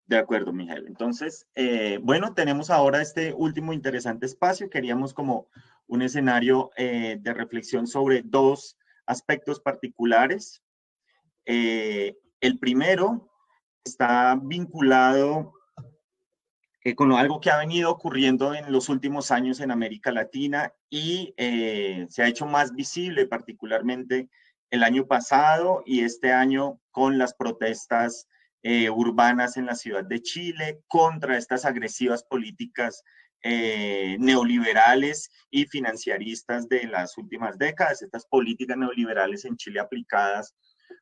De acuerdo, Mijael. Entonces, bueno, tenemos ahora este último interesante espacio. Queríamos como un escenario de reflexión sobre dos aspectos particulares. El primero está vinculado con algo que ha venido ocurriendo en los últimos años en América Latina y se ha hecho más visible particularmente el año pasado y este año con las protestas urbanas en la ciudad de Chile contra estas agresivas políticas neoliberales y financiaristas de las últimas décadas, estas políticas neoliberales en Chile aplicadas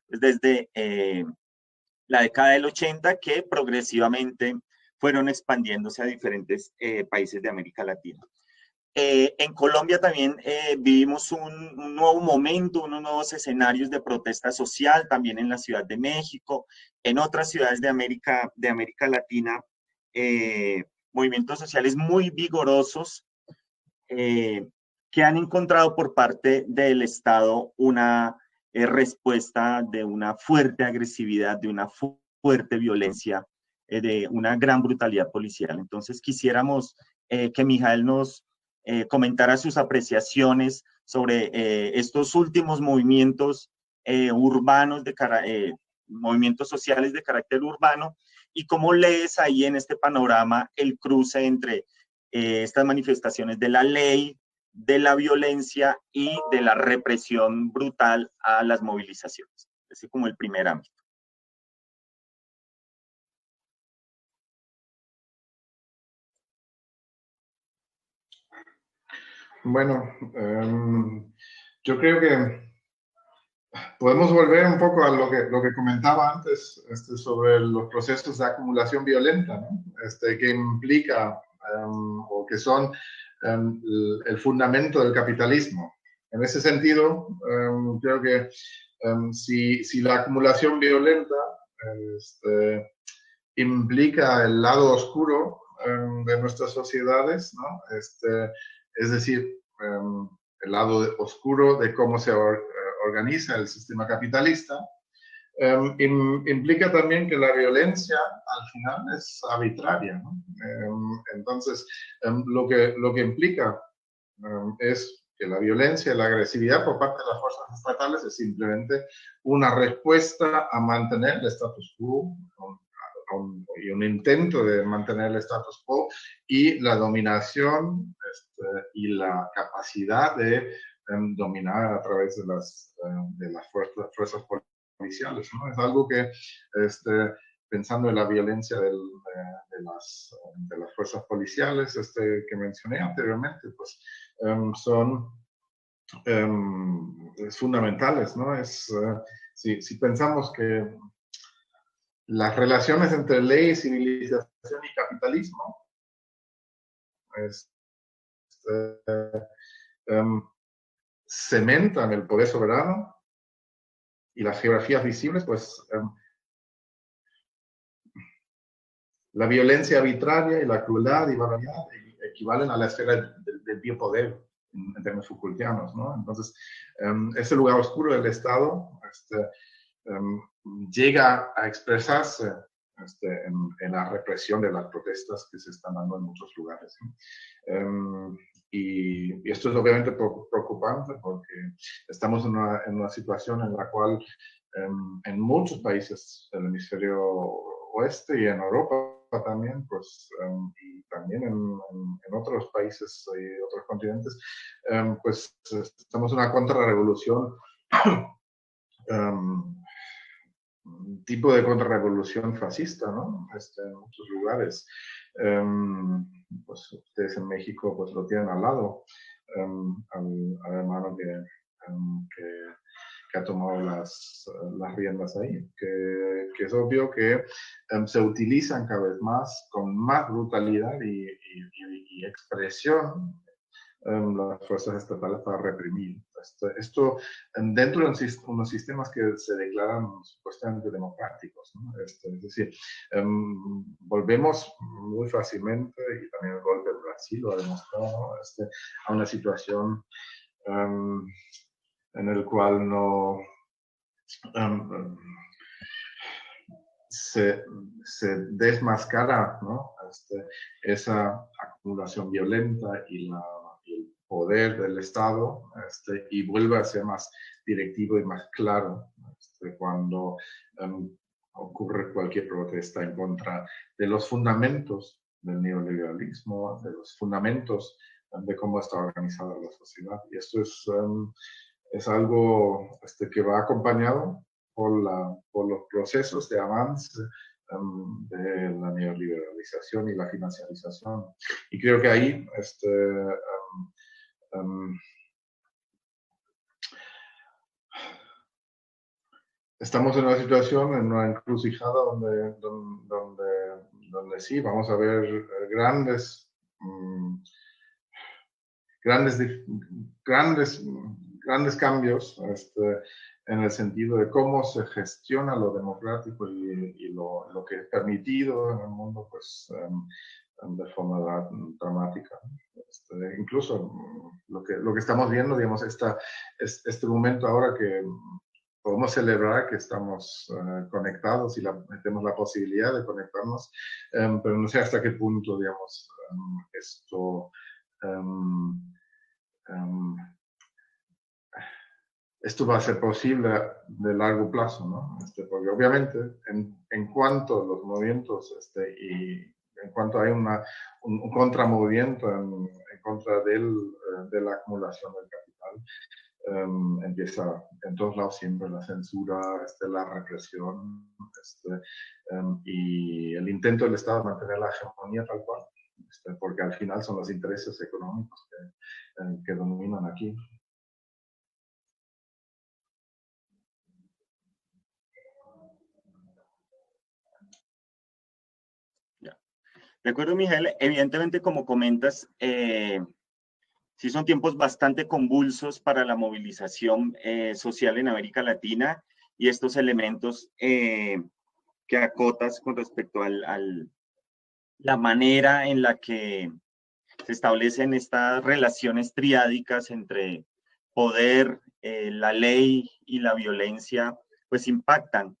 pues, desde la década del 80 que progresivamente fueron expandiéndose a diferentes países de América Latina. En Colombia también vivimos un nuevo momento, unos nuevos escenarios de protesta social, también en la Ciudad de México, en otras ciudades de América Latina, movimientos sociales muy vigorosos que han encontrado por parte del Estado una respuesta de una fuerte agresividad, de una fuerte violencia, de una gran brutalidad policial. Entonces quisiéramos que Mijael nos comentara sus apreciaciones sobre estos últimos movimientos urbanos, movimientos sociales de carácter urbano, y cómo lees ahí en este panorama el cruce entre estas manifestaciones de la ley, de la violencia y de la represión brutal a las movilizaciones. Ese es como el primer ámbito. Bueno, yo creo que podemos volver un poco a lo que comentaba antes sobre los procesos de acumulación violenta, ¿no? Que implica o que son el fundamento del capitalismo. En ese sentido, creo que si la acumulación violenta implica el lado oscuro de nuestras sociedades, ¿no? Es decir, el lado oscuro de cómo se organiza el sistema capitalista, implica también que la violencia al final es arbitraria, ¿no? Entonces, lo que implica es que la violencia y la agresividad por parte de las fuerzas estatales es simplemente una respuesta a mantener el status quo, y un intento de mantener el status quo y la dominación y la capacidad de dominar a través de las fuerzas policiales, ¿no? Es algo que, pensando en la violencia de las fuerzas policiales que mencioné anteriormente, pues son fundamentales, ¿no? Si pensamos que las relaciones entre ley, civilización y capitalismo cementan el poder soberano y las geografías visibles, pues la violencia arbitraria y la crueldad y barbaridad equivalen a la esfera del biopoder en términos Foucaultianos, ¿no? Entonces, ese lugar oscuro del Estado llega a expresarse en la represión de las protestas que se están dando en muchos lugares, ¿no? Y esto es obviamente preocupante porque estamos en una situación en la cual en muchos países del hemisferio oeste y en Europa también, pues, y también en otros países y otros continentes, pues estamos en una contrarrevolución, tipo de contrarrevolución fascista, ¿no? En muchos lugares. Pues ustedes en México pues lo tienen al lado, al hermano que ha tomado las riendas ahí, que es obvio que se utilizan cada vez más, con más brutalidad y expresión, las fuerzas estatales para reprimir. Esto dentro de unos sistemas que se declaran supuestamente democráticos, ¿no? Es decir, volvemos muy fácilmente, y también el golpe de Brasil lo ha demostrado, ¿no? A una situación en el cual no se desmascara, ¿no? Esa acumulación violenta y el poder del Estado, y vuelve a ser más directivo y más claro cuando ocurre cualquier protesta en contra de los fundamentos del neoliberalismo, de los fundamentos de cómo está organizada la sociedad. Y esto es algo que va acompañado por los procesos de avance de la neoliberalización y la financiarización. Y creo que ahí estamos en una situación, en una encrucijada donde sí, vamos a ver grandes, grandes cambios en el sentido de cómo se gestiona lo democrático y lo que es permitido en el mundo, pues de forma dramática. Incluso lo que estamos viendo, digamos, este momento ahora que podemos celebrar que estamos conectados y tenemos la posibilidad de conectarnos, pero no sé hasta qué punto, digamos, esto va a ser posible de largo plazo, ¿no? Porque obviamente en cuanto a los movimientos y en cuanto hay un contramovimiento en contra de la acumulación del capital, empieza en todos lados siempre la censura, la represión y el intento del Estado de mantener la hegemonía tal cual, porque al final son los intereses económicos que dominan aquí. De acuerdo, Miguel. Evidentemente, como comentas, sí son tiempos bastante convulsos para la movilización social en América Latina, y estos elementos que acotas con respecto a la manera en la que se establecen estas relaciones triádicas entre poder, la ley y la violencia, pues impactan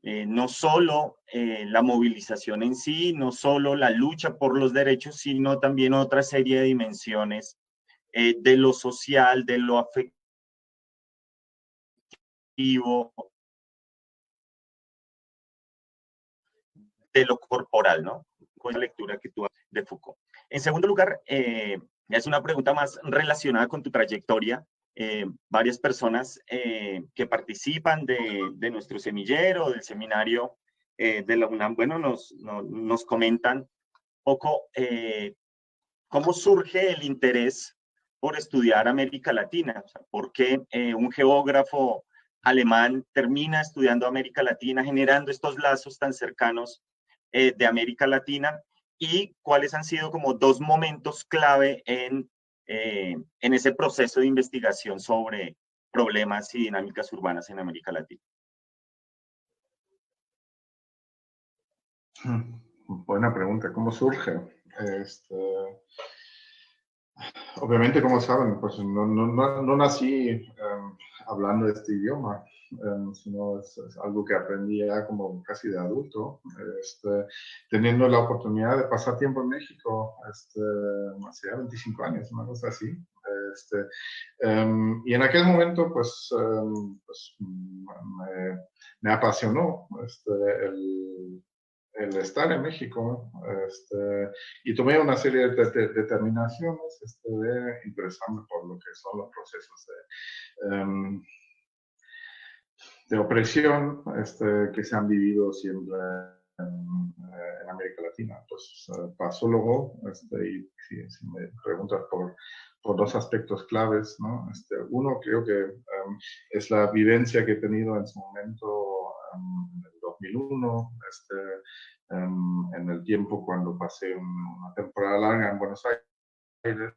no solo la movilización en sí, no solo la lucha por los derechos, sino también otra serie de dimensiones de lo social, de lo afectivo, de lo corporal, ¿no? Con la lectura que tú haces de Foucault. En segundo lugar, es una pregunta más relacionada con tu trayectoria. Varias personas que participan de nuestro semillero, del seminario de la UNAM, bueno, nos comentan un poco cómo surge el interés por estudiar América Latina. O sea, ¿por qué un geógrafo alemán termina estudiando América Latina, generando estos lazos tan cercanos de América Latina? ¿Y cuáles han sido como dos momentos clave en ese proceso de investigación sobre problemas y dinámicas urbanas en América Latina? Buena pregunta. ¿Cómo surge? Obviamente, como saben, pues no nací hablando este idioma, sino es algo que aprendí ya como casi de adulto, teniendo la oportunidad de pasar tiempo en México hace 25 años, una cosa así. Y en aquel momento, pues me apasionó el estar en México, y tomé una serie de determinaciones de interesarme por lo que son los procesos de opresión que se han vivido siempre en América Latina. Pues pasó luego, y si me preguntas por dos aspectos claves, ¿no? Uno, creo que es la vivencia que he tenido en su momento en el 2001, en el tiempo cuando pasé una temporada larga en Buenos Aires.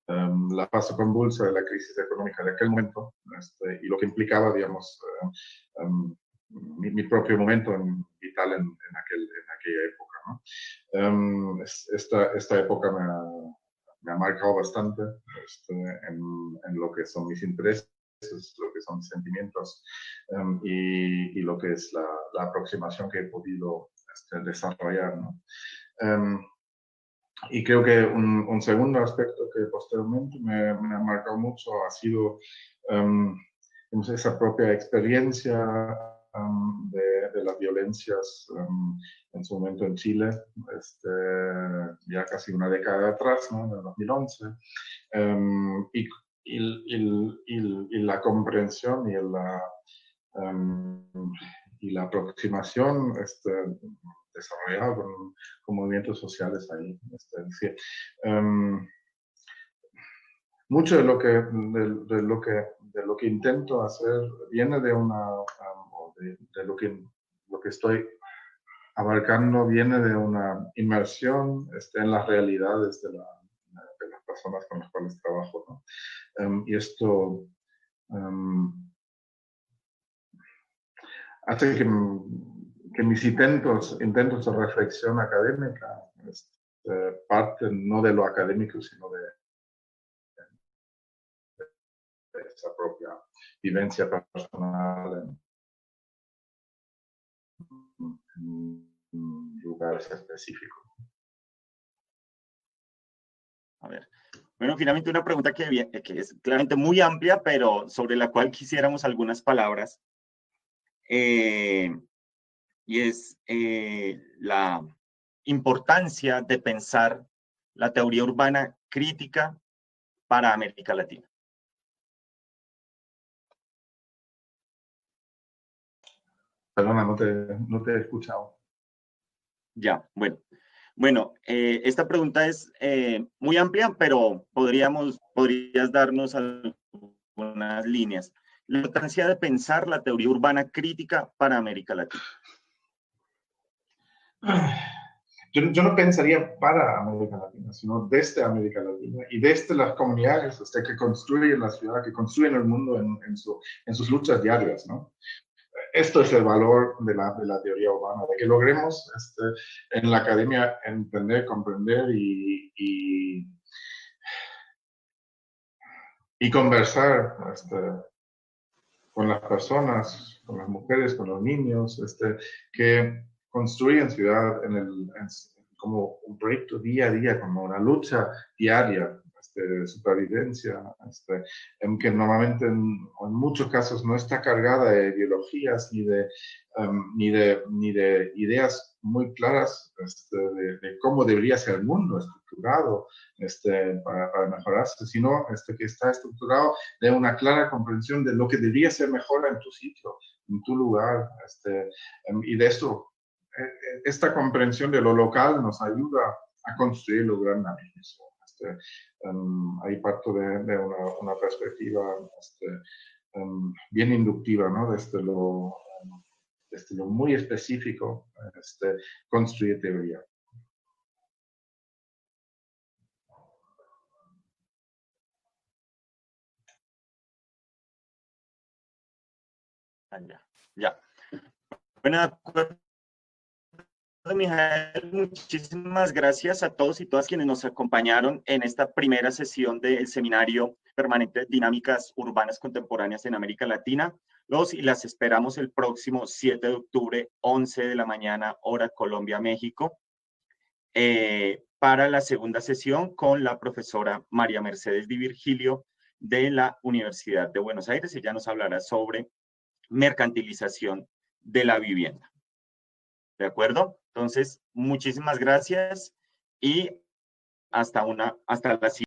La fase convulsa de la crisis económica de aquel momento, y lo que implicaba, digamos, mi propio momento vital en aquella época, ¿no? Esta época me ha marcado bastante en lo que son mis intereses intereses, lo que son sentimientos y lo que es la aproximación que he podido desarrollar, ¿no? Y creo que un segundo aspecto que posteriormente me ha marcado mucho ha sido esa propia experiencia de las violencias en su momento en Chile, ya casi una década atrás, ¿no? En el 2011, y la comprensión y la aproximación desarrollada con movimientos sociales ahí. Es decir, mucho de lo que intento hacer viene de de lo que estoy abarcando viene de una inmersión en las realidades de las personas con las cuales trabajo, ¿no? Y esto hace que mis intentos de reflexión académica parten no de lo académico, sino de esa propia vivencia personal en lugares específicos. A ver. Bueno, finalmente una pregunta que es claramente muy amplia, pero sobre la cual quisiéramos algunas palabras. Y es la importancia de pensar la teoría urbana crítica para América Latina. Perdona, no te he escuchado. Ya, bueno. Bueno, esta pregunta es muy amplia, pero podrías darnos algunas líneas. La importancia de pensar la teoría urbana crítica para América Latina. Yo no pensaría para América Latina, sino desde América Latina y desde las comunidades que construyen la ciudad, que construyen el mundo en sus luchas diarias, ¿no? Esto es el valor de la teoría urbana, de que logremos en la academia entender, comprender y conversar con las personas, con las mujeres, con los niños, que construyen ciudad como un proyecto día a día, como una lucha diaria de supervivencia, que normalmente en muchos casos no está cargada de ideologías ni de ideas muy claras de cómo debería ser el mundo estructurado para mejorarse, sino que está estructurado de una clara comprensión de lo que debería ser mejor en tu sitio, en tu lugar, y de esto, esta comprensión de lo local nos ayuda a construir lo grande mismo. Ahí parto de una perspectiva bien inductiva, ¿no? Desde lo muy específico, construir teoría. Ya. Bueno, de acuerdo, Mijael, muchísimas gracias a todos y todas quienes nos acompañaron en esta primera sesión del seminario permanente Dinámicas Urbanas Contemporáneas en América Latina. Los y las esperamos el próximo 7 de octubre, 11 de la mañana, hora Colombia, México, para la segunda sesión con la profesora María Mercedes Di Virgilio de la Universidad de Buenos Aires. Ella nos hablará sobre mercantilización de la vivienda. ¿De acuerdo? Entonces, muchísimas gracias y hasta la siguiente.